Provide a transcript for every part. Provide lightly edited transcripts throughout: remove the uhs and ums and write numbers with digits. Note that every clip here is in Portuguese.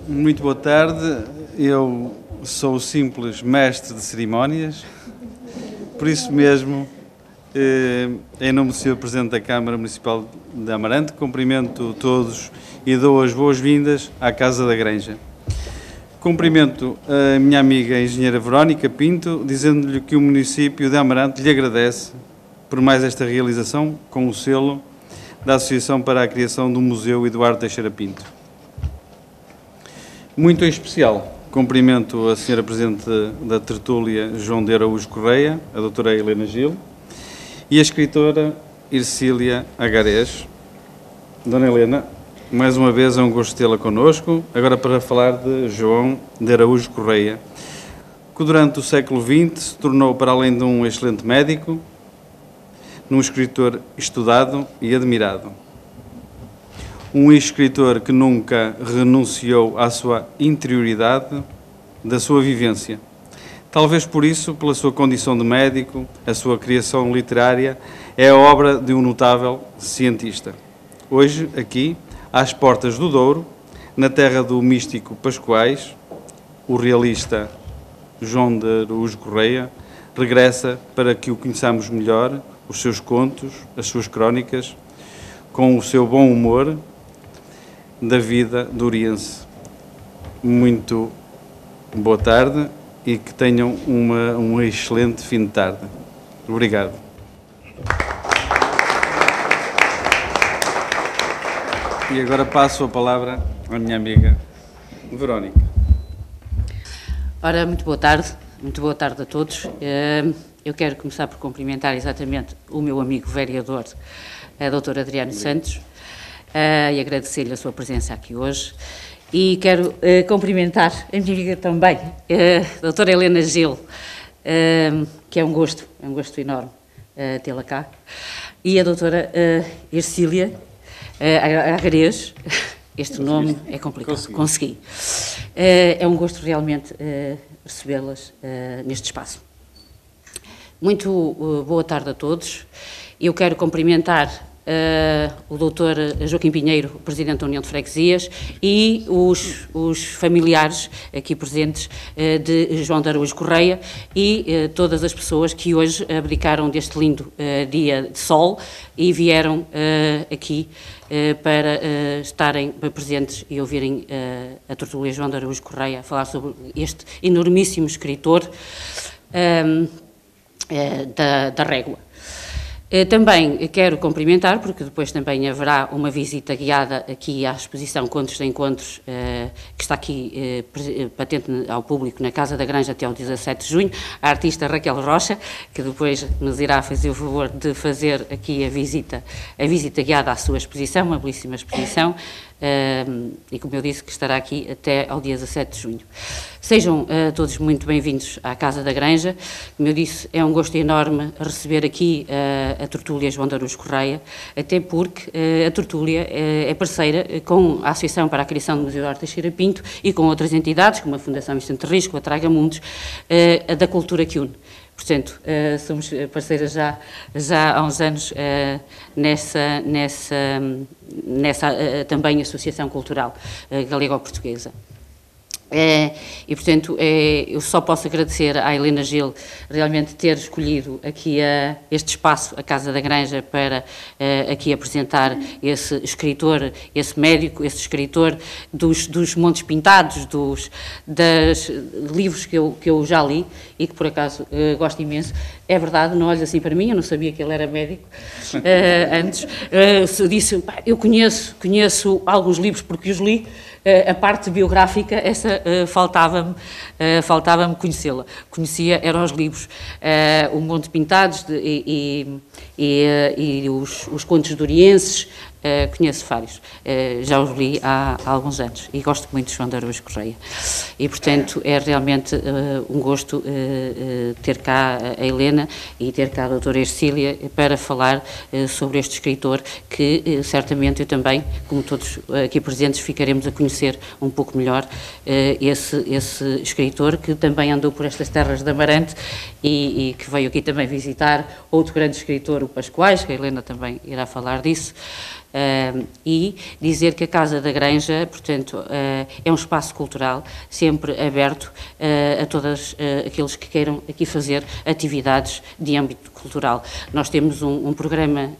Muito boa tarde. Eu sou o simples mestre de cerimónias, por isso mesmo, em nome do Sr. Presidente da Câmara Municipal de Amarante, cumprimento todos e dou as boas-vindas à Casa da Granja. Cumprimento a minha amiga a engenheira Verónica Pinto, dizendo-lhe que o município de Amarante lhe agradece por mais esta realização com o selo da Associação para a Criação do Museu Eduardo Teixeira Pinto. Muito em especial, cumprimento a Sra. Presidente da Tertúlia, João de Araújo Correia, a doutora Helena Gil, e a escritora Ercília Agarés. Dona Helena, mais uma vez é um gosto tê-la connosco, agora para falar de João de Araújo Correia, que durante o século XX se tornou, para além de um excelente médico, um escritor estudado e admirado. Um escritor que nunca renunciou à sua interioridade, da sua vivência. Talvez por isso, pela sua condição de médico, a sua criação literária é a obra de um notável cientista. Hoje, aqui, às portas do Douro, na terra do místico Pascoais, o realista João de Araújo Correia regressa para que o conheçamos melhor, os seus contos, as suas crónicas, com o seu bom humor da vida douriense. Muito boa tarde e que tenham um excelente fim de tarde. Obrigado. E agora passo a palavra à minha amiga Verónica. Ora, muito boa tarde a todos. Eu quero começar por cumprimentar exatamente o meu amigo vereador, a doutor Adriano Santos, e agradecer-lhe a sua presença aqui hoje. E quero cumprimentar a minha amiga também, a doutora Helena Gil, que é um gosto enorme tê-la cá, e a doutora Ercília Agarés. Este nome é complicado. Consegui. É um gosto realmente recebê-las neste espaço. Muito boa tarde a todos. Eu quero cumprimentar o doutor Joaquim Pinheiro, Presidente da União de Freguesias, e os familiares aqui presentes de João de Araújo Correia e todas as pessoas que hoje abdicaram deste lindo dia de sol e vieram aqui para estarem presentes e ouvirem a tertúlia João de Araújo Correia falar sobre este enormíssimo escritor da Régua. Também quero cumprimentar, porque depois também haverá uma visita guiada aqui à exposição Contos de Encontros, que está aqui patente ao público na Casa da Granja até ao 17 de junho, a artista Raquel Rocha, que depois nos irá fazer o favor de fazer aqui a visita guiada à sua exposição, uma belíssima exposição, e como eu disse, que estará aqui até ao dia 17 de junho. Sejam todos muito bem-vindos à Casa da Granja. Como eu disse, é um gosto enorme receber aqui a tertúlia João de Araújo Correia, até porque a tertúlia é parceira com a Associação para a Criação do Museu Eduardo Teixeira Pinto e com outras entidades, como a Fundação Vicente Risco, a Tragamundos, da cultura que une. Portanto, somos parceiras já há uns anos nessa também associação cultural galego-portuguesa. E, portanto, eu só posso agradecer à Helena Gil realmente ter escolhido aqui este espaço, a Casa da Granja, para aqui apresentar esse escritor, esse médico, esse escritor dos Montes Pintados, dos livros que eu já li e que, por acaso, gosto imenso. É verdade, não olhes assim para mim, eu não sabia que ele era médico antes. Disse, eu conheço alguns livros porque os li. A parte biográfica, essa faltava-me conhecê-la. Conhecia, eram os livros, o Monte Pintados e os Contos Dourienses, conheço vários, já os li há alguns anos e gosto muito de João de Araújo Correia. E, portanto, é realmente um gosto ter cá a Helena e ter cá a doutora Ercília para falar sobre este escritor que certamente eu também, como todos aqui presentes, ficaremos a conhecer um pouco melhor esse escritor que também andou por estas terras de Amarante e que veio aqui também visitar outro grande escritor, o Pascoais, que a Helena também irá falar disso. e dizer que a Casa da Granja, portanto, é um espaço cultural sempre aberto a todos aqueles que queiram aqui fazer atividades de âmbito cultural. Nós temos um programa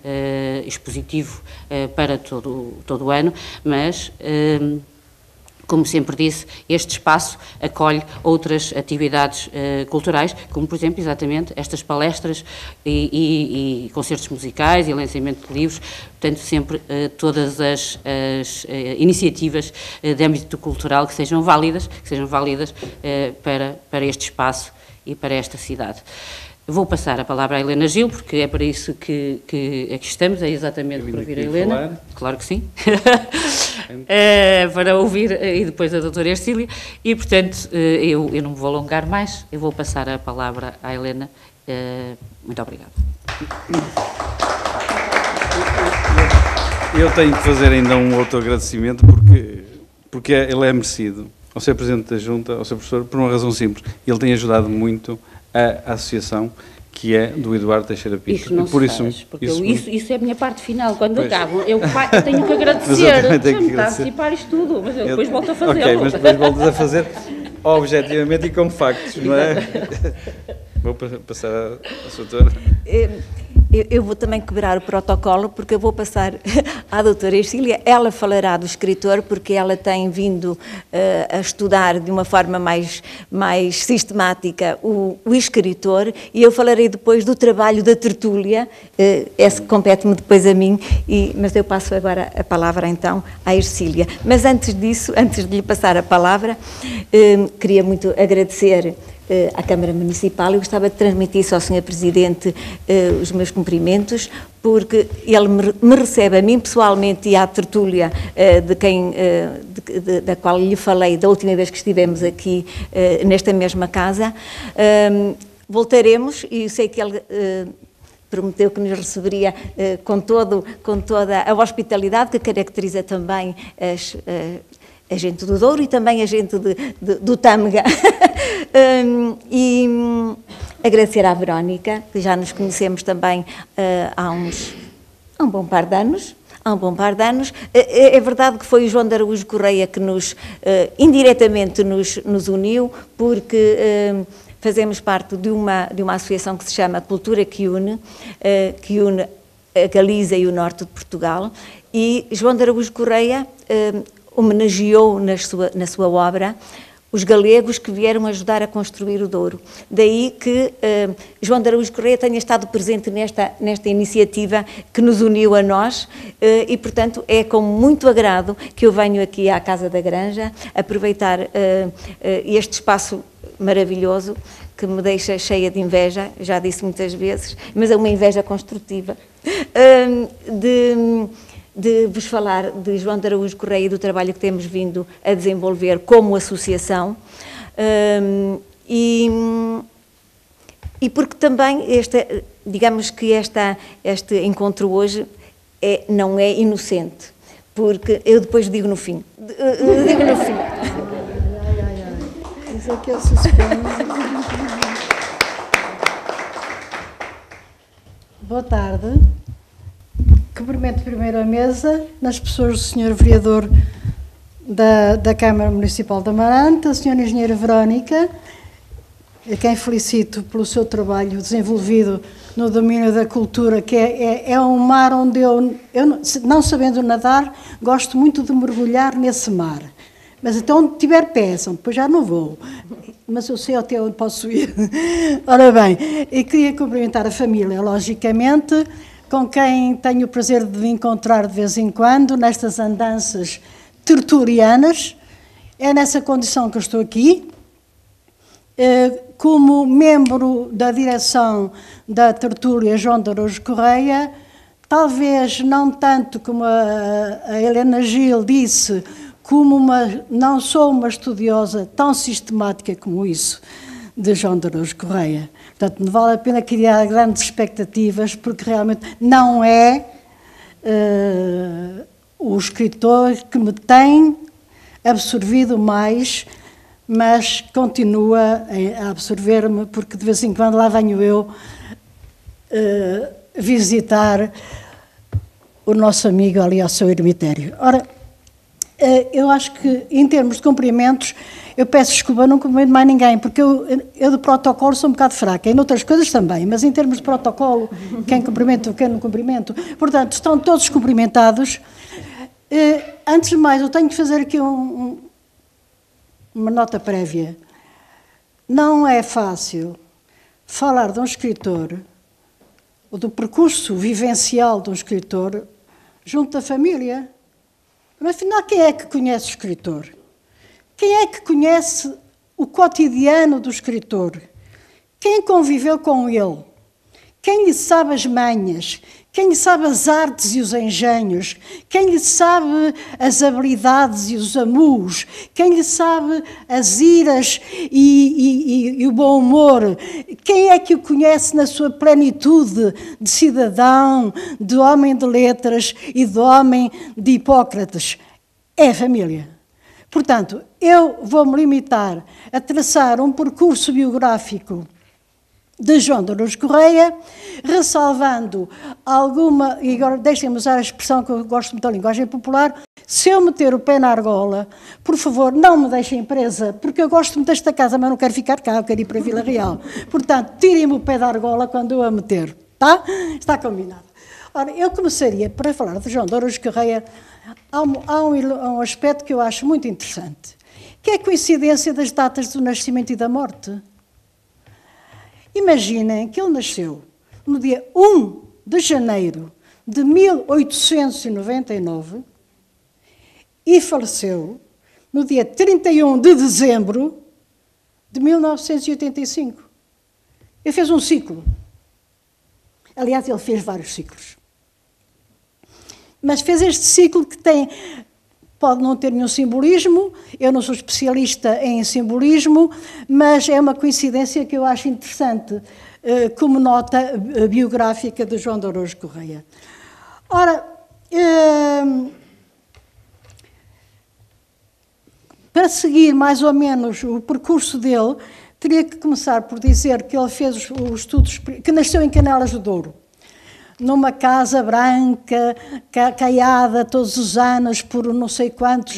expositivo para todo o ano, mas como sempre disse, este espaço acolhe outras atividades culturais, como, por exemplo, exatamente estas palestras e concertos musicais e lançamento de livros, portanto, sempre todas as iniciativas de âmbito cultural que sejam válidas para este espaço e para esta cidade. Vou passar a palavra à Helena Gil, porque é para isso que aqui estamos, é exatamente para ouvir a Helena. Falar. Claro que sim. Para ouvir e depois a doutora Ercília. E, portanto, eu não me vou alongar mais, eu vou passar a palavra à Helena. Muito obrigada. Eu tenho que fazer ainda um outro agradecimento, porque ele é merecido, ao ser Presidente da Junta, ao ser professor, por uma razão simples. Ele tem ajudado muito a associação, que é do Eduardo Teixeira Pinto. Isso não por se faz, porque isso é a minha parte final. Quando acabo, eu tenho que agradecer. Deixa-me estar a antecipar isto tudo, mas eu depois volto a fazê-lo. Ok, mas depois voltas a fazer objetivamente e com factos, não é? Vou passar à sua doutora. Eu vou também quebrar o protocolo, porque eu vou passar à doutora Ercília. Ela falará do escritor, porque ela tem vindo a estudar de uma forma mais sistemática o escritor, e eu falarei depois do trabalho da tertúlia, esse compete-me depois a mim, mas eu passo agora a palavra então à Ercília. Mas antes disso, antes de lhe passar a palavra, queria muito agradecer à Câmara Municipal. Eu gostava de transmitir isso ao Sr. Presidente os meus cumprimentos, porque ele me recebe a mim pessoalmente e à tertúlia da qual lhe falei da última vez que estivemos aqui nesta mesma casa. Voltaremos, e sei que ele prometeu que nos receberia com toda a hospitalidade que caracteriza também a gente do Douro e também a gente do Tâmega. E agradecer à Verónica, que já nos conhecemos também há um bom par de anos. É verdade que foi o João de Araújo Correia que indiretamente nos uniu, porque fazemos parte de uma associação que se chama Cultura que une a Galiza e o norte de Portugal, e João de Araújo Correia homenageou na sua obra os galegos que vieram ajudar a construir o Douro. Daí que João de Araújo Correia tenha estado presente nesta iniciativa que nos uniu a nós, e, portanto, é com muito agrado que eu venho aqui à Casa da Granja aproveitar este espaço maravilhoso que me deixa cheia de inveja, já disse muitas vezes, mas é uma inveja construtiva, de vos falar de João de Araújo Correia e do trabalho que temos vindo a desenvolver como associação, e porque também digamos que este encontro hoje não é inocente, porque eu depois digo no fim. Isso aqui é suspense. Boa tarde. Cumprimento primeiro a mesa, nas pessoas do Sr. Vereador da Câmara Municipal de Amarante, a Sra. Engenheira Verónica, a quem felicito pelo seu trabalho desenvolvido no domínio da cultura, que é um mar onde eu não sabendo nadar, gosto muito de mergulhar nesse mar. Mas até onde tiver pés, depois já não vou. Mas eu sei até onde posso ir. Ora bem, eu queria cumprimentar a família, logicamente, com quem tenho o prazer de me encontrar de vez em quando, nestas andanças tertulianas. É nessa condição que eu estou aqui, como membro da direção da tertúlia João de Araújo Correia, talvez não tanto como a Helena Gil disse, não sou uma estudiosa tão sistemática como isso, de João de Araújo Correia. Portanto, não vale a pena criar grandes expectativas, porque realmente não é o escritor que me tem absorvido mais, mas continua a absorver-me, porque de vez em quando lá venho eu visitar o nosso amigo ali ao seu eremitério. Ora, eu acho que, em termos de cumprimentos, eu peço desculpa, não cumprimento mais ninguém, porque eu de protocolo sou um bocado fraca, em outras coisas também, mas em termos de protocolo, quem cumprimento, quem não cumprimento. Portanto, estão todos cumprimentados. Antes de mais, eu tenho que fazer aqui uma nota prévia. Não é fácil falar de um escritor, ou do percurso vivencial de um escritor, junto da família. Mas, afinal, quem é que conhece o escritor? Quem é que conhece o cotidiano do escritor? Quem conviveu com ele? Quem lhe sabe as manhas? Quem lhe sabe as artes e os engenhos? Quem lhe sabe as habilidades e os amus? Quem lhe sabe as iras e o bom humor? Quem é que o conhece na sua plenitude de cidadão, de homem de letras e de homem de Hipócrates? É a família. Portanto, eu vou-me limitar a traçar um percurso biográfico de João de Araújo Correia, ressalvando alguma, e agora deixem-me usar a expressão que eu gosto muito da linguagem popular, se eu meter o pé na argola, por favor, não me deixem presa, porque eu gosto muito desta casa, mas não quero ficar cá, eu quero ir para a Vila Real. Portanto, tirem-me o pé da argola quando eu a meter, tá? Está combinado. Ora, eu começaria, para falar de João de Araújo Correia, há um aspecto que eu acho muito interessante, que é a coincidência das datas do nascimento e da morte. Imaginem que ele nasceu no dia 1 de janeiro de 1899 e faleceu no dia 31 de dezembro de 1985. Ele fez um ciclo. Aliás, ele fez vários ciclos. Mas fez este ciclo que tem... Pode não ter nenhum simbolismo, eu não sou especialista em simbolismo, mas é uma coincidência que eu acho interessante como nota biográfica de João de Araújo Correia. Ora, para seguir mais ou menos o percurso dele, teria que começar por dizer que ele fez os estudos, que nasceu em Canelas do Douro, numa casa branca, caiada todos os anos por não sei quantos,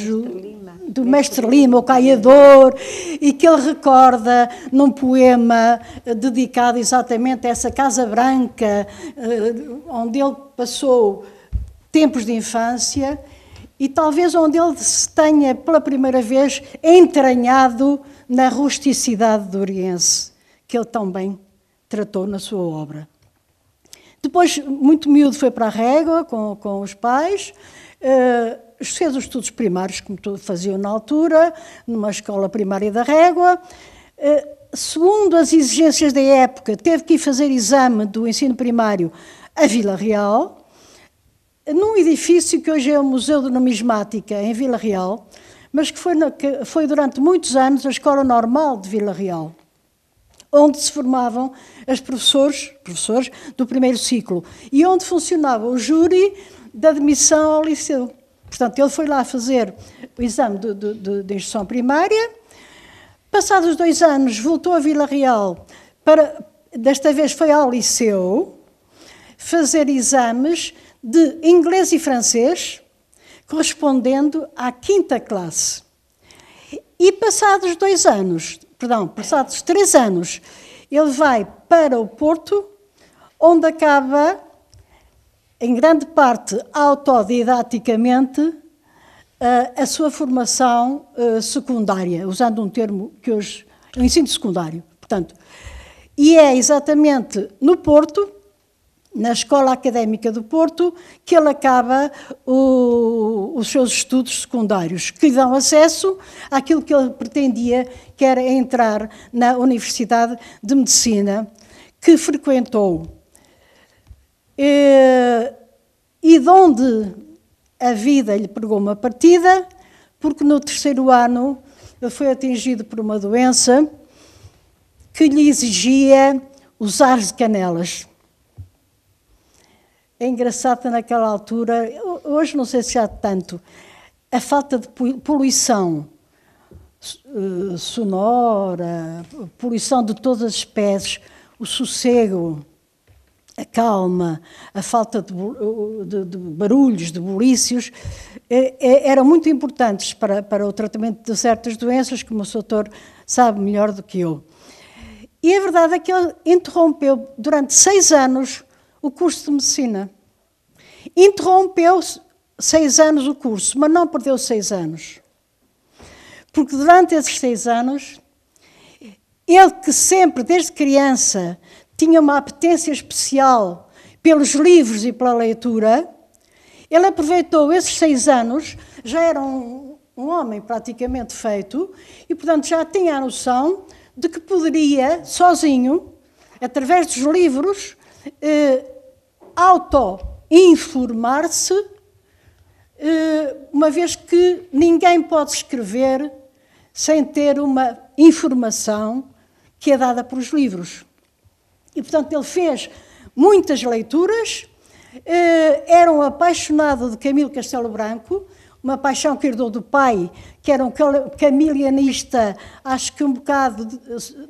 do Mestre Lima, o caiador, e que ele recorda num poema dedicado exatamente a essa casa branca, onde ele passou tempos de infância e talvez onde ele se tenha pela primeira vez entranhado na rusticidade doriense, que ele tão bem tratou na sua obra. Depois, muito miúdo, foi para a Régua com os pais, fez os estudos primários, como faziam na altura, numa escola primária da Régua. Segundo as exigências da época, teve que ir fazer exame do ensino primário a Vila Real, num edifício que hoje é o Museu de Numismática, em Vila Real, mas que foi durante muitos anos a Escola Normal de Vila Real, onde se formavam os professores do primeiro ciclo e onde funcionava o júri de admissão ao liceu. Portanto, ele foi lá fazer o exame de instrução primária. Passados 2 anos, voltou a Vila Real, desta vez foi ao liceu, fazer exames de inglês e francês, correspondendo à 5ª classe. E passados 3 anos, ele vai para o Porto, onde acaba, em grande parte autodidaticamente, a sua formação secundária, usando um termo que hoje é o ensino secundário. Portanto, e é exatamente no Porto, na Escola Académica do Porto, que ele acaba os seus estudos secundários, que lhe dão acesso àquilo que ele pretendia, que era entrar na Universidade de Medicina, que frequentou. E de onde a vida lhe pregou uma partida, porque no 3º ano ele foi atingido por uma doença que lhe exigia os ares de Canelas. É engraçado naquela altura, hoje não sei se já tanto, a falta de poluição sonora, poluição de todas as espécies, o sossego, a calma, a falta de barulhos, de bulícios, eram muito importantes para o tratamento de certas doenças, como o doutor sabe melhor do que eu. E a verdade é que ele interrompeu durante 6 anos o curso de medicina. Interrompeu 6 anos o curso, mas não perdeu 6 anos. Porque durante esses 6 anos, ele que sempre, desde criança, tinha uma apetência especial pelos livros e pela leitura, ele aproveitou esses 6 anos, já era um homem praticamente feito, e, portanto, já tinha a noção de que poderia, sozinho, através dos livros, auto-informar-se, uma vez que ninguém pode escrever sem ter uma informação que é dada pelos livros. E, portanto, ele fez muitas leituras, era um apaixonado de Camilo Castelo Branco, uma paixão que herdou do pai, que era um camilianista, acho que um bocado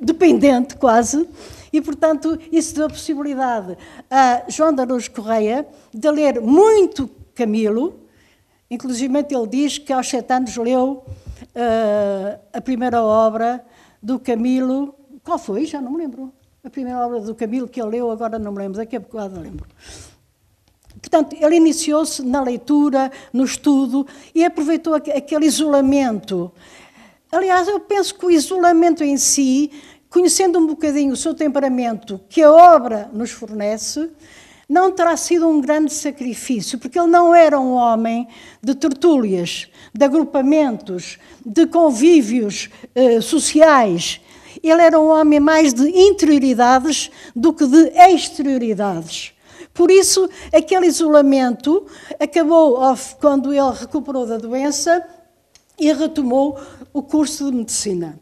dependente quase, e, portanto, isso deu a possibilidade a João de Araújo Correia de ler muito Camilo, inclusive ele diz que aos 7 anos leu a primeira obra do Camilo. Qual foi? Já não me lembro. A primeira obra do Camilo que ele leu, agora não me lembro, daqui a bocado lembro. Portanto, ele iniciou-se na leitura, no estudo, e aproveitou aquele isolamento. Aliás, eu penso que o isolamento em si, conhecendo um bocadinho o seu temperamento, que a obra nos fornece, não terá sido um grande sacrifício, porque ele não era um homem de tertúlias, de agrupamentos, de convívios sociais. Ele era um homem mais de interioridades do que de exterioridades. Por isso, aquele isolamento acabou quando ele recuperou da doença e retomou o curso de medicina.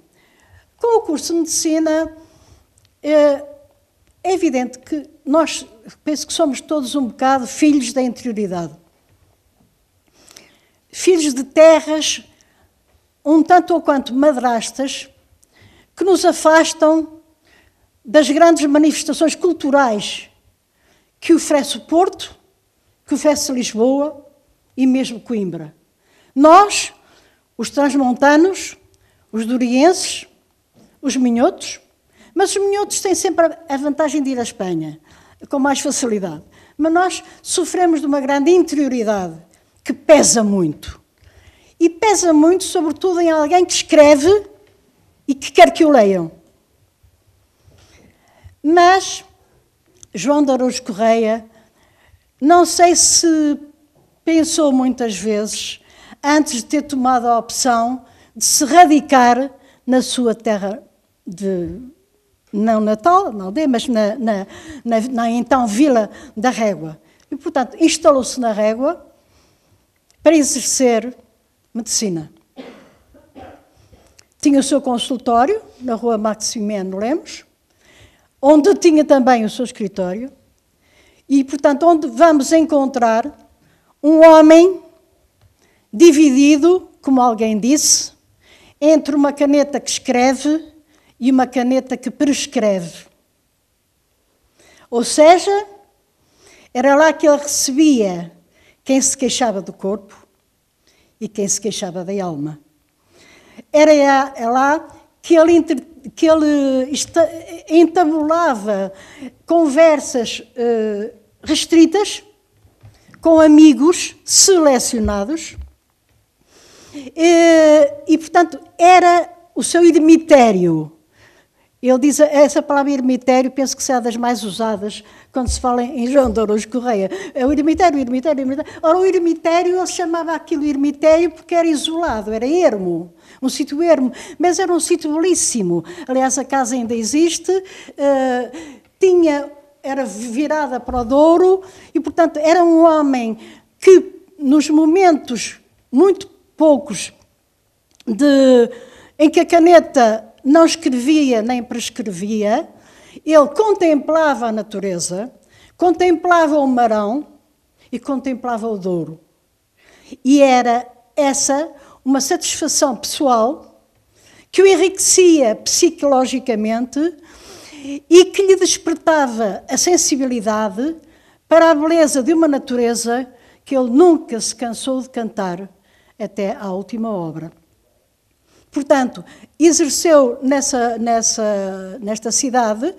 Com o curso de medicina, é evidente que nós, penso que somos todos um bocado filhos da interioridade. Filhos de terras, um tanto ou quanto madrastas, que nos afastam das grandes manifestações culturais que oferece o Porto, que oferece Lisboa e mesmo Coimbra. Nós, os transmontanos, os dorienses, os minhotos, mas os minhotos têm sempre a vantagem de ir à Espanha, com mais facilidade. Mas nós sofremos de uma grande interioridade que pesa muito. E pesa muito, sobretudo, em alguém que escreve e que quer que o leiam. Mas João de Araújo Correia, não sei se pensou muitas vezes, antes de ter tomado a opção de se radicar na sua terra não natal, na aldeia, mas na então Vila da Régua. E, portanto, instalou-se na Régua para exercer medicina. Tinha o seu consultório na rua Maximiano Lemos, onde tinha também o seu escritório, e, portanto, onde vamos encontrar um homem dividido, como alguém disse, entre uma caneta que escreve e uma caneta que prescreve. Ou seja, era lá que ele recebia quem se queixava do corpo e quem se queixava da alma. Era lá que ele entabulava conversas restritas com amigos selecionados e, portanto, era o seu eremitério. Ele diz, essa palavra eremitério, penso que será das mais usadas quando se fala em João de Araújo Correia. É o eremitério. Ora, o eremitério, ele chamava aquilo eremitério porque era isolado, era ermo, um sítio ermo, mas era um sítio belíssimo. Aliás, a casa ainda existe, era virada para o Douro e, portanto, era um homem que, nos momentos muito poucos em que a caneta não escrevia nem prescrevia, ele contemplava a natureza, contemplava o Marão e contemplava o Douro. E era essa uma satisfação pessoal que o enriquecia psicologicamente e que lhe despertava a sensibilidade para a beleza de uma natureza que ele nunca se cansou de cantar até à última obra. Portanto, exerceu nesta cidade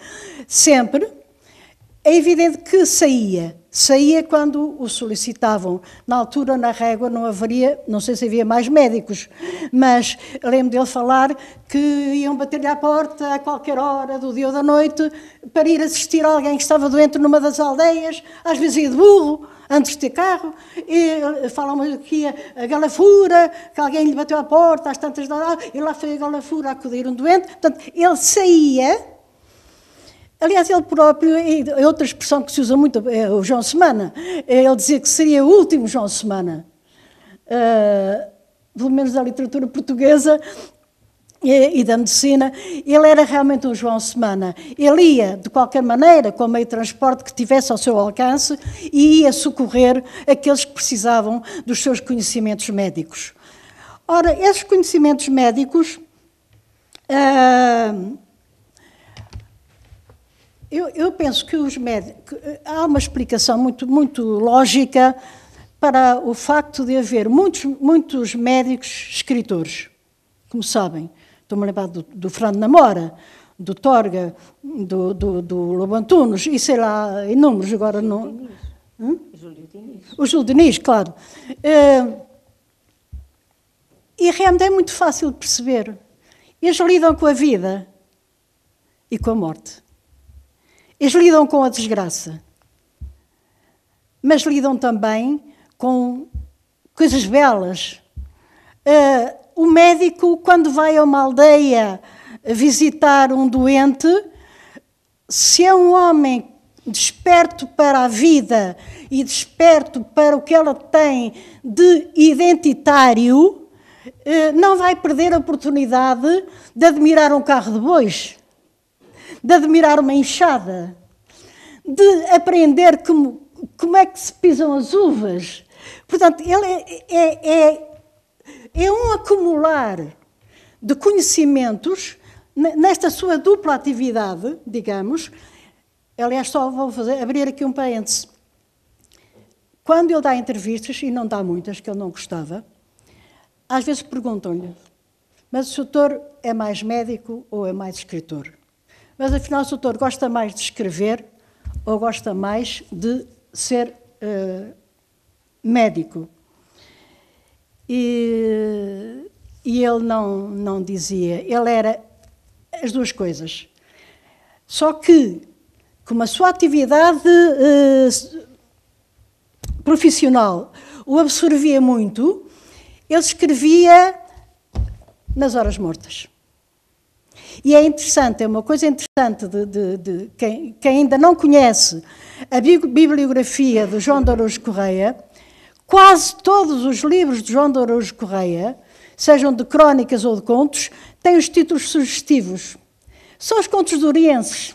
sempre. É evidente que saía quando o solicitavam. Na altura, na Régua, não haveria, não sei se havia mais médicos, mas lembro dele falar que iam bater-lhe à porta a qualquer hora do dia ou da noite para ir assistir a alguém que estava doente numa das aldeias, às vezes ia de burro, antes de ter carro, e falam aqui a Galafura, que alguém lhe bateu à porta às tantas da hora, e lá foi a Galafura a acudir um doente. Portanto, ele saía. Aliás, ele próprio, e outra expressão que se usa muito, é o João Semana, ele dizia que seria o último João Semana, pelo menos da literatura portuguesa e da medicina. Ele era realmente um João Semana. Ele ia, de qualquer maneira, com o meio de transporte que tivesse ao seu alcance, e ia socorrer aqueles que precisavam dos seus conhecimentos médicos. Ora, esses conhecimentos médicos... Eu penso que os médicos... Há uma explicação muito lógica para o facto de haver muitos médicos escritores, como sabem. Estou-me a lembrar do Fernando Namora, do Torga, do Lobo Antunes, e sei lá, inúmeros agora não... O Júlio Diniz, claro. E realmente é muito fácil de perceber. Eles lidam com a vida e com a morte. Eles lidam com a desgraça, mas lidam também com coisas belas. O médico, quando vai a uma aldeia visitar um doente, se é um homem desperto para a vida e desperto para o que ela tem de identitário, não vai perder a oportunidade de admirar um carro de bois, de admirar uma enxada, de aprender como é que se pisam as uvas. Portanto, ele é um acumular de conhecimentos nesta sua dupla atividade, digamos. Aliás, só vou abrir aqui um parêntese. Quando ele dá entrevistas, e não dá muitas, que ele não gostava, às vezes perguntam-lhe: mas o doutor é mais médico ou é mais escritor? Mas, afinal, o doutor gosta mais de escrever ou gosta mais de ser médico? E ele não dizia. Ele era as duas coisas. Só que, como a sua atividade profissional o absorvia muito, ele escrevia nas horas mortas. E é interessante, é uma coisa interessante de quem ainda não conhece a bibliografia de João de Araújo Correia. Quase todos os livros de João de Araújo Correia, sejam de crónicas ou de contos, têm os títulos sugestivos. São os contos durienses,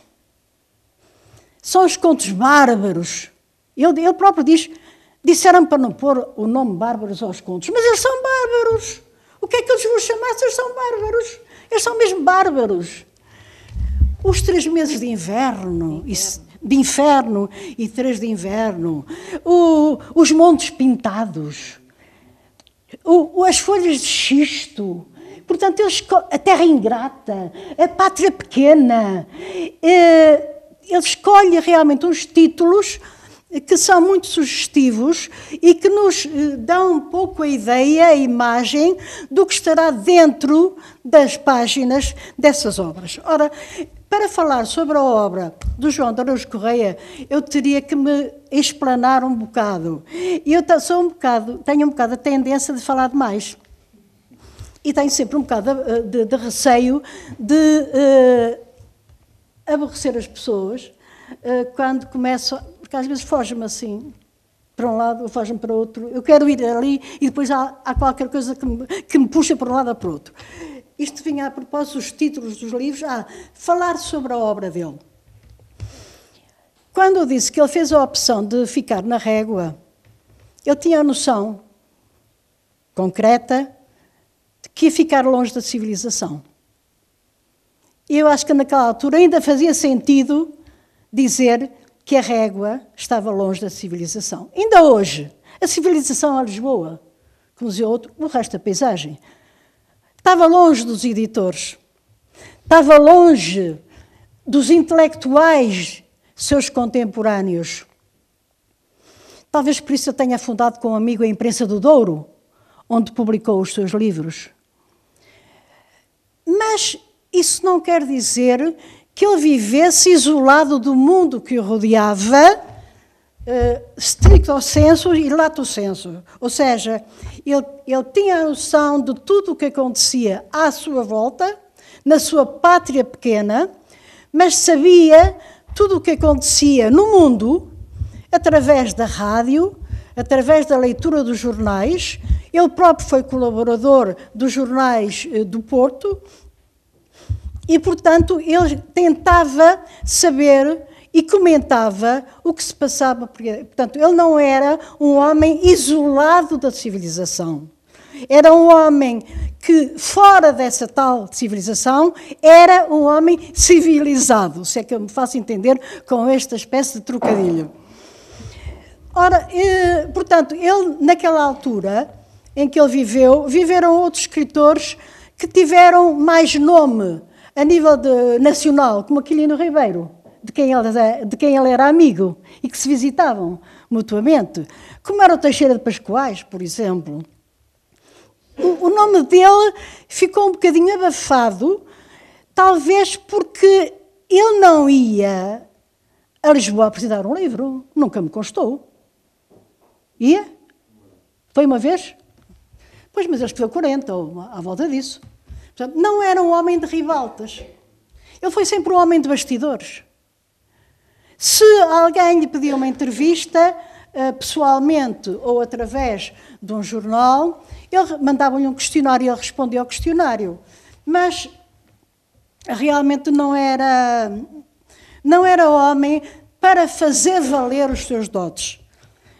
são os contos bárbaros. Ele próprio diz: disseram para não pôr o nome bárbaros aos contos, mas eles são bárbaros. O que é que eles vão chamar se eles são bárbaros? Eles são mesmo bárbaros. Os 3 meses de inverno, de inferno e 3 de inverno, os montes pintados, as folhas de xisto, portanto, a terra ingrata, a pátria pequena. Ele escolhe realmente uns títulos que são muito sugestivos e que nos dão um pouco a ideia, a imagem do que estará dentro das páginas dessas obras. Ora, para falar sobre a obra do João de Araújo Correia, eu teria que me explanar um bocado. E eu tenho um bocado a tendência de falar demais. E tenho sempre um bocado de receio de aborrecer as pessoas quando começo... Porque às vezes foge-me assim para um lado, ou foge-me para o outro. Eu quero ir ali e depois há qualquer coisa que me puxa para um lado ou para o outro. Isto vinha a propósito dos títulos dos livros, falar sobre a obra dele. Quando eu disse que ele fez a opção de ficar na Régua, ele tinha a noção concreta de que ia ficar longe da civilização. eu acho que naquela altura ainda fazia sentido dizer que a régua estava longe da civilização. Ainda hoje, a civilização é Lisboa, como dizia outro, o resto da paisagem. Estava longe dos editores, estava longe dos intelectuais, seus contemporâneos. Talvez por isso eu tenha fundado com um amigo a Imprensa do Douro, onde publicou os seus livros. Mas isso não quer dizer que ele vivesse isolado do mundo que o rodeava, stricto sensu e lato sensu. Ou seja, ele tinha a noção de tudo o que acontecia à sua volta, na sua pátria pequena, mas sabia tudo o que acontecia no mundo através da rádio, através da leitura dos jornais. Ele próprio foi colaborador dos jornais do Porto e, portanto, ele tentava saber e comentava o que se passava. Portanto, ele não era um homem isolado da civilização. Era um homem que, fora dessa tal civilização, era um homem civilizado, se é que eu me faço entender com esta espécie de trocadilho. Ora, portanto, ele, naquela altura em que ele viveu, viveram outros escritores que tiveram mais nome a nível nacional, como Aquilino Ribeiro, de quem ele era amigo e que se visitavam mutuamente, como era o Teixeira de Pascoais, por exemplo. O nome dele ficou um bocadinho abafado, talvez porque ele não ia a Lisboa apresentar um livro, nunca me constou. Ia? Foi uma vez? Pois, mas ele escreveu 40, ou à volta disso. Portanto, não era um homem de ribaltas. Ele foi sempre um homem de bastidores. Se alguém lhe pedia uma entrevista, pessoalmente ou através de um jornal, ele mandava-lhe um questionário e ele respondia ao questionário. Mas realmente não era homem para fazer valer os seus dotes.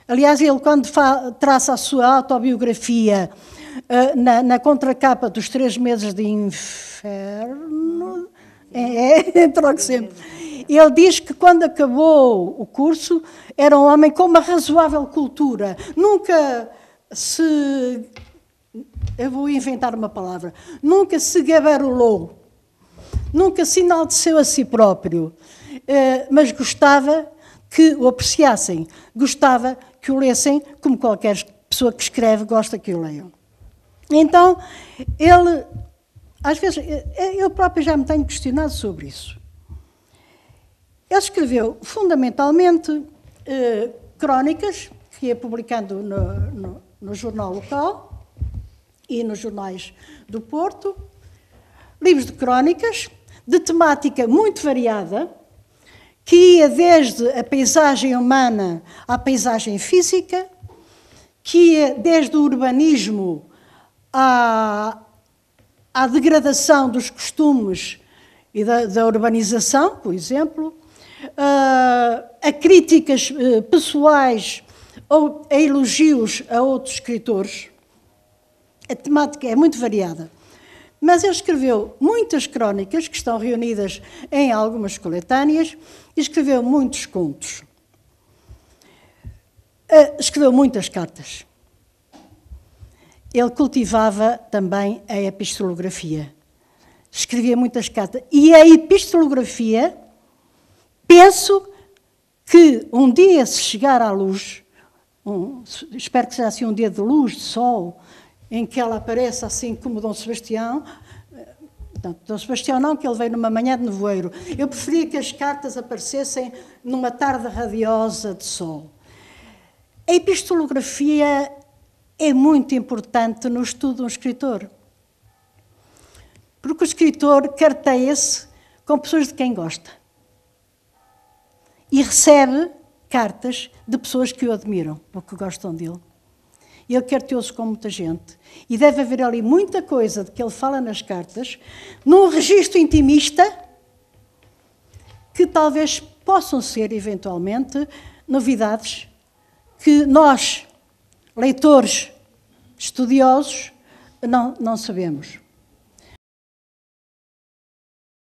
Aliás, ele, quando traça a sua autobiografia na contracapa dos 3 meses de inferno, troco sempre, ele diz que quando acabou o curso era um homem com uma razoável cultura. Nunca se... Eu vou inventar uma palavra. Nunca se gabarulou. Nunca se enalteceu a si próprio. Mas gostava que o apreciassem. Gostava que o lessem, como qualquer pessoa que escreve gosta que o leiam. Então, ele... Às vezes, eu próprio já me tenho questionado sobre isso. Ele escreveu, fundamentalmente, crónicas, que ia publicando no jornal local e nos jornais do Porto, livros de crónicas, de temática muito variada, que ia desde a paisagem humana à paisagem física, que ia desde o urbanismo à degradação dos costumes e da urbanização, por exemplo, a críticas pessoais ou a elogios a outros escritores. A temática é muito variada. Mas ele escreveu muitas crónicas, que estão reunidas em algumas coletâneas, e escreveu muitos contos. Escreveu muitas cartas. Ele cultivava também a epistolografia. Escrevia muitas cartas. E a epistolografia, penso que um dia, se chegar à luz, espero que seja assim um dia de luz, de sol, em que ela apareça assim como Dom Sebastião. Dom Sebastião não, que ele veio numa manhã de nevoeiro. Eu preferia que as cartas aparecessem numa tarde radiosa de sol. A epistolografia é muito importante no estudo de um escritor. Porque o escritor carteia-se com pessoas de quem gosta. E recebe cartas de pessoas que o admiram ou que gostam dele. Ele carteou-se com muita gente. E deve haver ali muita coisa de que ele fala nas cartas, num registro intimista, que talvez possam ser, eventualmente, novidades que nós, leitores estudiosos, não sabemos.